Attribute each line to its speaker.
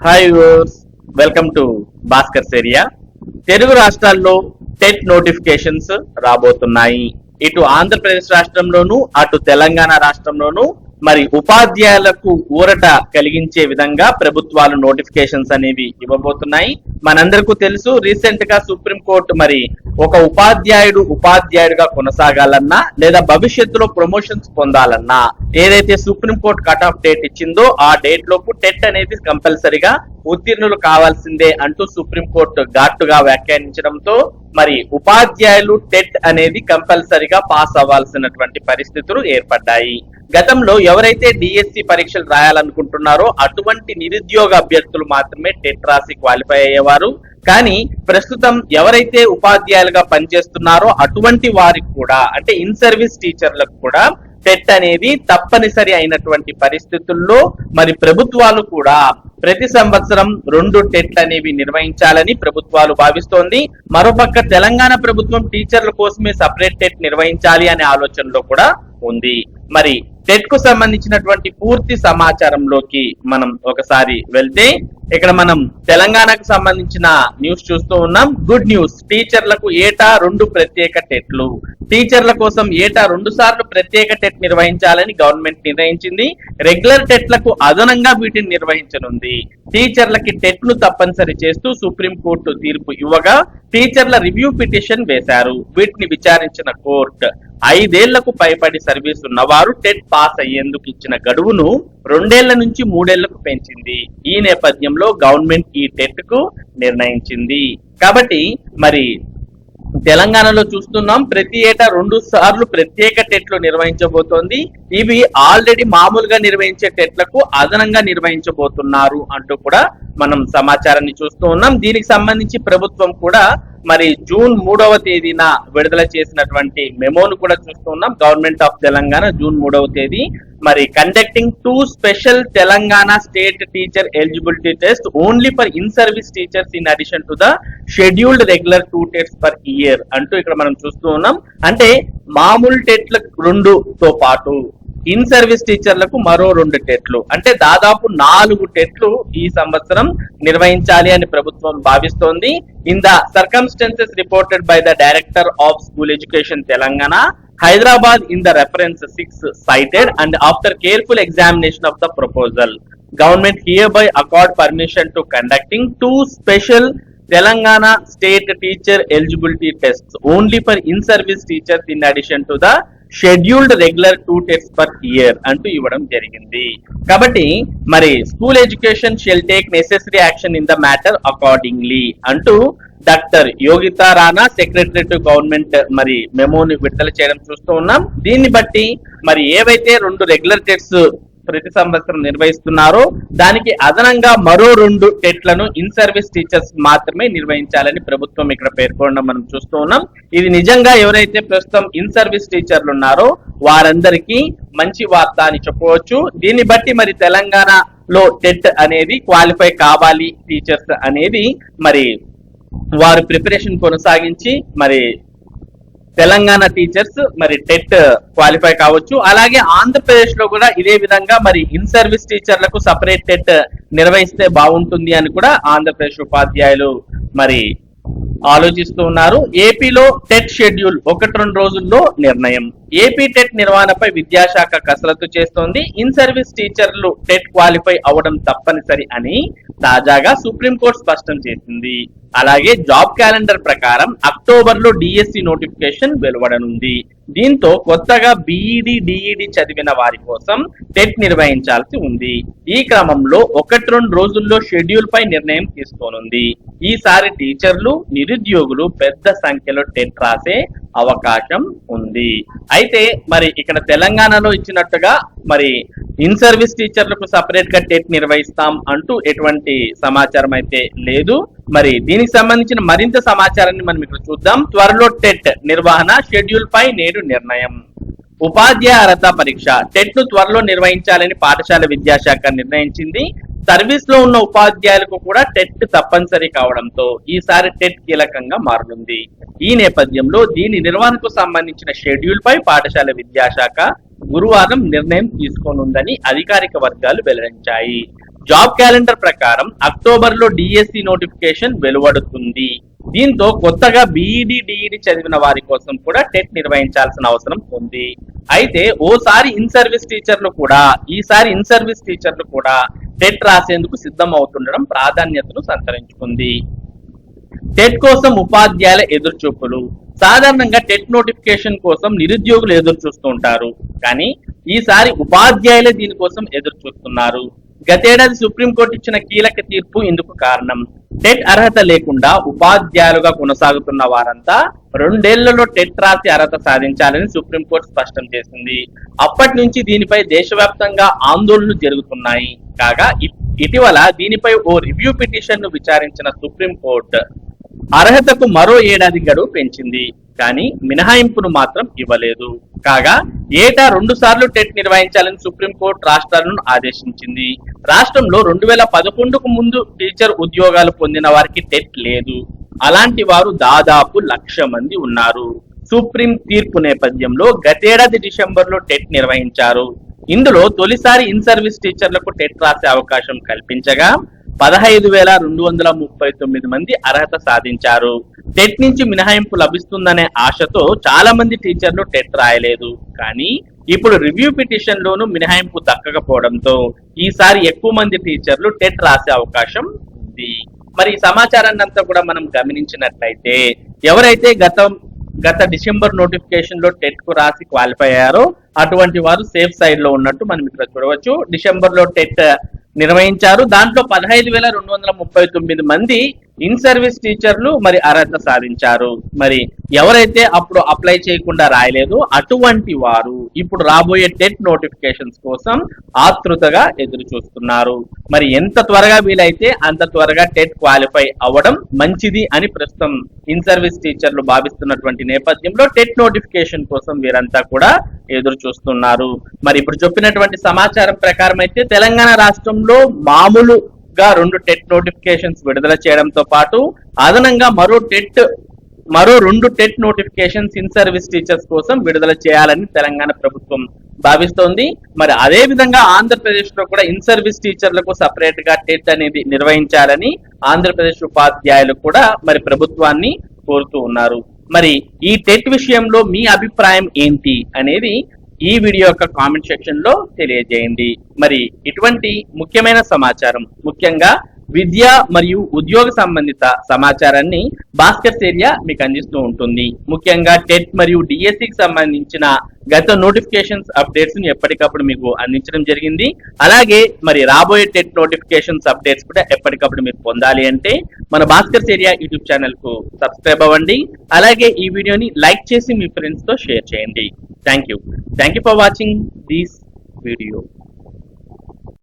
Speaker 1: Hi viewers, welcome to Bhaskar area. Telugu రాష్ట్రాల్లో TET notifications రాబోతున్నాయి. ఇటు ఆంధ్రప్రదేశ్ రాష్ట్రంలోను అటు తెలంగాణ రాష్ట్రంలోను మరి ఉపాధ్యాయులకు ఊరట కలిగించే విధంగా ప్రభుత్వాలు నోటిఫికేషన్స్ అనేవి ఇవ్వబోతున్నాయి. మనందరికీ తెలుసు, రీసెంట్ గా సుప్రీంకోర్టు మరి ఒక ఉపాధ్యాయుడుగా కొనసాగాలన్నా లేదా భవిష్యత్తులో ప్రమోషన్స్ పొందాలన్నా ఏదైతే సుప్రీంకోర్టు కట్ ఆఫ్ డేట్ ఇచ్చిందో ఆ డేట్ లోపు టెట్ అనేది కంపల్సరిగా ఉత్తీర్ణులు కావాల్సిందే అంటూ సుప్రీంకోర్టు ఘాటుగా వ్యాఖ్యానించడంతో మరి ఉపాధ్యాయులు టెట్ అనేది కంపల్సరిగా పాస్ అవ్వాల్సినటువంటి పరిస్థితులు ఏర్పడ్డాయి. గతంలో ఎవరైతే డిఎస్సి పరీక్షలు రాయాలనుకుంటున్నారో అటువంటి నిరుద్యోగ అభ్యర్థులు మాత్రమే టెట్ రాసి క్వాలిఫై అయ్యేవారు. కానీ ప్రస్తుతం ఎవరైతే ఉపాధ్యాయులుగా పనిచేస్తున్నారో అటువంటి వారికి కూడా, అంటే ఇన్ సర్వీస్ టీచర్లకు కూడా టెట్ అనేది తప్పనిసరి అయినటువంటి పరిస్థితుల్లో మరి ప్రభుత్వాలు కూడా ప్రతి సంవత్సరం 2 టెట్లు అనేవి నిర్వహించాలని ప్రభుత్వాలు భావిస్తోంది. మరోపక్క తెలంగాణ ప్రభుత్వం టీచర్ల కోసమే సపరేట్ టెట్ నిర్వహించాలి అనే ఆలోచనలో కూడా ఉంది. మరి టెట్ కు సంబంధించినటువంటి పూర్తి సమాచారంలోకి మనం ఒకసారి వెళ్తే ఇక్కడ మనం తెలంగాణకు సంబంధించిన న్యూస్ చూస్తూ ఉన్నాం. గుడ్ న్యూస్, టీచర్లకు ఏటా 2 ప్రత్యేక టెట్లు. టీచర్ల కోసం ఏటా 2 సార్లు ప్రత్యేక టెట్ నిర్వహించాలని గవర్నమెంట్ నిర్ణయించింది. రెగ్యులర్ టెట్లకు అదనంగా వీటిని నిర్వహించనుంది. టీచర్లకి టెట్ ను తప్పనిసరి చేస్తూ సుప్రీంకోర్టు తీర్పు ఇవ్వగా టీచర్ల రివ్యూ పిటిషన్ వేశారు. వీటిని విచారించిన కోర్టు 5 ఏళ్లకు పైబడి సర్వీస్ ఉన్నవారు టెట్ పాస్ అయ్యేందుకు ఇచ్చిన గడువును 2 ఏళ్ల నుంచి 3 ఏళ్లకు పెంచింది. ఈ నేపథ్యంలో గవర్నమెంట్ ఈ టెట్ కు నిర్ణయించింది. కాబట్టి మరి తెలంగాణలో చూస్తున్నాం, ప్రతి ఏటా 2 సార్లు ప్రత్యేక టెట్లు నిర్వహించబోతోంది. ఇవి ఆల్రెడీ మామూలుగా నిర్వహించే టెట్లకు అదనంగా నిర్వహించబోతున్నారు అంటూ కూడా మనం సమాచారాన్ని చూస్తూ ఉన్నాం. దీనికి సంబంధించి ప్రభుత్వం కూడా మరి జూన్ 3వ తేదీన విడుదల చేసినటువంటి మెమోను కూడా చూస్తూ ఉన్నాం. గవర్నమెంట్ ఆఫ్ తెలంగాణ జూన్ 3వ తేదీ మరి conducting 2 special Telangana state teacher eligibility test only for in service teachers in addition to the scheduled regular 2 TETs per year అంటూ ఇక్కడ మనం చూస్తూ ఉన్నాం. అంటే మామూలు టెట్లకు 2తో పాటు ఇన్ సర్వీస్ టీచర్లకు మరో 2 టెట్లు, అంటే దాదాపు 4 టెట్లు ఈ సంవత్సరం నిర్వహించాలి అని ప్రభుత్వం భావిస్తోంది. In the circumstances reported by the director of school education Telangana, Hyderabad in the reference 6 cited, and after careful examination of the proposal, government hereby accord permission to conducting 2 special Telangana state teacher eligibility tests only for in-service teachers in addition to the scheduled regular 2 TETs per year అంటూ ఇవ్వడం జరిగింది. కాబట్టి మరి school education shall take necessary action in the matter accordingly అంటూ doctor Yogita Rana, secretary to government మరి మెమోని విడుదల చేయడం చూస్తూ ఉన్నాం. దీన్ని బట్టి మరి ఏవైతే 2 రెగ్యులర్ టెట్స్ ప్రతి సంవత్సరం నిర్వహిస్తున్నారో దానికి అదనంగా మరో 2 టెట్లను ఇన్ సర్వీస్ టీచర్స్ మాత్రమే నిర్వహించాలని ప్రభుత్వం ఇక్కడ పేర్కొనడం మనం చూస్తూ ఉన్నాం. ఇది నిజంగా ఎవరైతే ప్రస్తుతం ఇన్ సర్వీస్ టీచర్లు ఉన్నారో వారందరికీ మంచి వార్త అని చెప్పవచ్చు. దీన్ని బట్టి మరి తెలంగాణలో టెట్ అనేది క్వాలిఫై కావాలి టీచర్స్ అనేది మరి వారు ప్రిపరేషన్ కొనసాగించి మరి తెలంగాణ టీచర్స్ మరి టెట్ క్వాలిఫై కావచ్చు. అలాగే ఆంధ్రప్రదేశ్ లో కూడా ఇదే విధంగా మరి ఇన్ సర్వీస్ టీచర్లకు సపరేట్ టెట్ నిర్వహిస్తే బాగుంటుంది అని కూడా ఆంధ్రప్రదేశ్ ఉపాధ్యాయులు మరి ఆలోచిస్తూ ఉన్నారు. ఏపీలో టెట్ షెడ్యూల్ 1-2 రోజుల్లో నిర్ణయం. ఏపీ టెట్ నిర్వహణపై విద్యాశాఖ కసరత్తు చేస్తోంది. ఇన్ సర్వీస్ టీచర్లు టెట్ క్వాలిఫై అవడం తప్పనిసరి అని తాజాగా సుప్రీంకోర్టు స్పష్టం చేసింది. అలాగే జాబ్ క్యాలెండర్ ప్రకారం అక్టోబర్ లో డిఎస్సి నోటిఫికేషన్ వెలువడనుంది. దీంతో కొత్తగా బీఈడి, డిఈడి చదివిన వారి కోసం టెట్ నిర్వహించాల్సి ఉంది. ఈ క్రమంలో 1-2 రోజుల్లో షెడ్యూల్ పై నిర్ణయం తీసుకోనుంది. ఈసారి టీచర్లు, నిరుద్యోగులు పెద్ద సంఖ్యలో టెట్ రాసే అవకాశం ఉంది. అయితే మరి ఇక్కడ తెలంగాణలో ఇచ్చినట్టుగా మరి ఇన్ సర్వీస్ టీచర్లకు సపరేట్ గా టెట్ నిర్వహిస్తాం అంటూ ఎటువంటి సమాచారం అయితే లేదు. మరి దీనికి సంబంధించిన మరింత సమాచారాన్ని మనం ఇక్కడ చూద్దాం. త్వరలో టెట్ నిర్వహణ షెడ్యూల్ పై నేడు నిర్ణయం. ఉపాధ్యాయ అర్హత పరీక్ష టెట్ ను త్వరలో నిర్వహించాలని పాఠశాల విద్యాశాఖ నిర్ణయించింది. సర్వీస్ లో ఉన్న ఉపాధ్యాయులకు కూడా టెట్ తప్పనిసరి కావడంతో ఈసారి టెట్ కీలకంగా మారనుంది. ఈ నేపథ్యంలో దీని నిర్వహణకు సంబంధించిన షెడ్యూల్ పై పాఠశాల విద్యాశాఖ గురువారం నిర్ణయం తీసుకోనుందని అధికారిక వర్గాలు వెల్లడించాయి. జాబ్ క్యాలెండర్ ప్రకారం అక్టోబర్ లో డిఎస్సి నోటిఫికేషన్ వెలువడుతుంది. దీంతో కొత్తగా బీఈడి డిఈడి చదివిన వారి కోసం కూడా టెట్ నిర్వహించాల్సిన అవసరం ఉంది. అయితే ఈసారి ఇన్ సర్వీస్ టీచర్లు కూడా టెట్ రాసేందుకు సిద్ధం అవుతుండడం ప్రాధాన్యతను సంతరించుకుంది. టెట్ కోసం ఉపాధ్యాయుల ఎదురుచూపులు. సాధారణంగా టెట్ నోటిఫికేషన్ కోసం నిరుద్యోగులు ఎదురు చూస్తూ ఉంటారు, కానీ ఈసారి ఉపాధ్యాయులే దీనికోసం ఎదురు చూస్తున్నారు. గతేడాది సుప్రీంకోర్టు ఇచ్చిన కీలక తీర్పు ఇందుకు కారణం. టెట్ అర్హత లేకుండా ఉపాధ్యాయులుగా కొనసాగుతున్న వారంతా 2 ఏళ్లలో టెట్ రాసి అర్హత సాధించాలని సుప్రీంకోర్టు స్పష్టం చేసింది. అప్పటి నుంచి దీనిపై దేశవ్యాప్తంగా ఆందోళనలు జరుగుతున్నాయి. కాగా ఇటీవల దీనిపై ఓ రివ్యూ పిటిషన్ ను విచారించిన సుప్రీంకోర్టు అర్హతకు మరో ఏడాది గడువు పెంచింది, కానీ మినహాయింపును మాత్రం ఇవ్వలేదు. కాగా ఏటా 2 సార్లు టెట్ నిర్వహించాలని సుప్రీంకోర్టు రాష్ట్రాలను ఆదేశించింది. రాష్ట్రంలో 2011కు ముందు టీచర్ ఉద్యోగాలు పొందిన వారికి టెట్ లేదు. అలాంటి వారు దాదాపు 1,00,000 మంది ఉన్నారు. సుప్రీం తీర్పు నేపథ్యంలో గతేడాది డిసెంబర్లో టెట్ నిర్వహించారు. ఇందులో తొలిసారి ఇన్ సర్వీస్ టీచర్లకు టెట్ రాసే అవకాశం కల్పించగా 15,239 మంది అర్హత సాధించారు. టెట్ నుంచి మినహాయింపు లభిస్తుందనే ఆశతో చాలా మంది టీచర్లు టెట్ రాయలేదు. కానీ ఇప్పుడు రివ్యూ పిటిషన్ లోను మినహాయింపు దక్కకపోవడంతో ఈసారి ఎక్కువ మంది టీచర్లు టెట్ రాసే అవకాశం ఉంది. మరి ఈ సమాచారాన్ని అంతా కూడా మనం గమనించినట్లయితే ఎవరైతే గత డిసెంబర్ నోటిఫికేషన్ లో టెట్ కు రాసి క్వాలిఫై అయ్యారో అటువంటి వారు సేఫ్ సైడ్ లో ఉన్నట్టు మనం ఇక్కడ చూడవచ్చు. డిసెంబర్ లో టెట్ నిర్వహించారు. దాంట్లో 15,239 మంది ఇన్ సర్వీస్ టీచర్లు మరి అర్హత సాధించారు. మరి ఎవరైతే అప్పుడు అప్లై చేయకుండా రాయలేదు అటువంటి వారు ఇప్పుడు రాబోయే టెట్ నోటిఫికేషన్స్ కోసం ఆతృతగా ఎదురు చూస్తున్నారు. మరి ఎంత త్వరగా వీలైతే అంత త్వరగా టెట్ క్వాలిఫై అవ్వడం మంచిది అని ప్రస్తుతం ఇన్ సర్వీస్ టీచర్లు భావిస్తున్నటువంటి నేపథ్యంలో టెట్ నోటిఫికేషన్ కోసం వీరంతా కూడా ఎదురు చూస్తున్నారు. మరి ఇప్పుడు చెప్పినటువంటి సమాచారం ప్రకారం అయితే తెలంగాణ రాష్ట్రంలో మామూలుగా 2 టెట్ నోటిఫికేషన్స్ విడుదల చేయడంతో పాటు అదనంగా మరో 2 TET notifications in service teachers కోసం విడుదల చేయాలని తెలంగాణ ప్రభుత్వం భావిస్తోంది. మరి అదే విధంగా ఆంధ్రప్రదేశ్ లో కూడా ఇన్ సర్వీస్ టీచర్లకు సపరేట్ గా టెట్ అనేది నిర్వహించాలని ఆంధ్రప్రదేశ్ ఉపాధ్యాయులు కూడా మరి ప్రభుత్వాన్ని కోరుతూ ఉన్నారు. మరి ఈ టెట్ విషయంలో మీ అభిప్రాయం ఏంటి అనేది ఈ వీడియో యొక్క కామెంట్ సెక్షన్ లో తెలియజేయండి. మరి ఇటువంటి ముఖ్యమైన సమాచారం, ముఖ్యంగా విద్య మరియు ఉద్యోగ సంబంధిత సమాచారాన్ని భాస్కర్స్ ఏరియా మీకు అందిస్తూ ఉంటుంది. ముఖ్యంగా టెట్ మరియు డిఎస్సికి సంబంధించిన గత నోటిఫికేషన్స్ అప్డేట్స్ ని ఎప్పటికప్పుడు మీకు అందించడం జరిగింది. అలాగే మరి రాబోయే టెట్ నోటిఫికేషన్స్ అప్డేట్స్ కూడా ఎప్పటికప్పుడు మీరు పొందాలి అంటే మన భాస్కర్స్ ఏరియా యూట్యూబ్ ఛానల్ కు సబ్స్క్రైబ్ అవ్వండి. అలాగే ఈ వీడియోని లైక్ చేసి మీ ఫ్రెండ్స్ తో షేర్ చేయండి. Thank you for watching this video.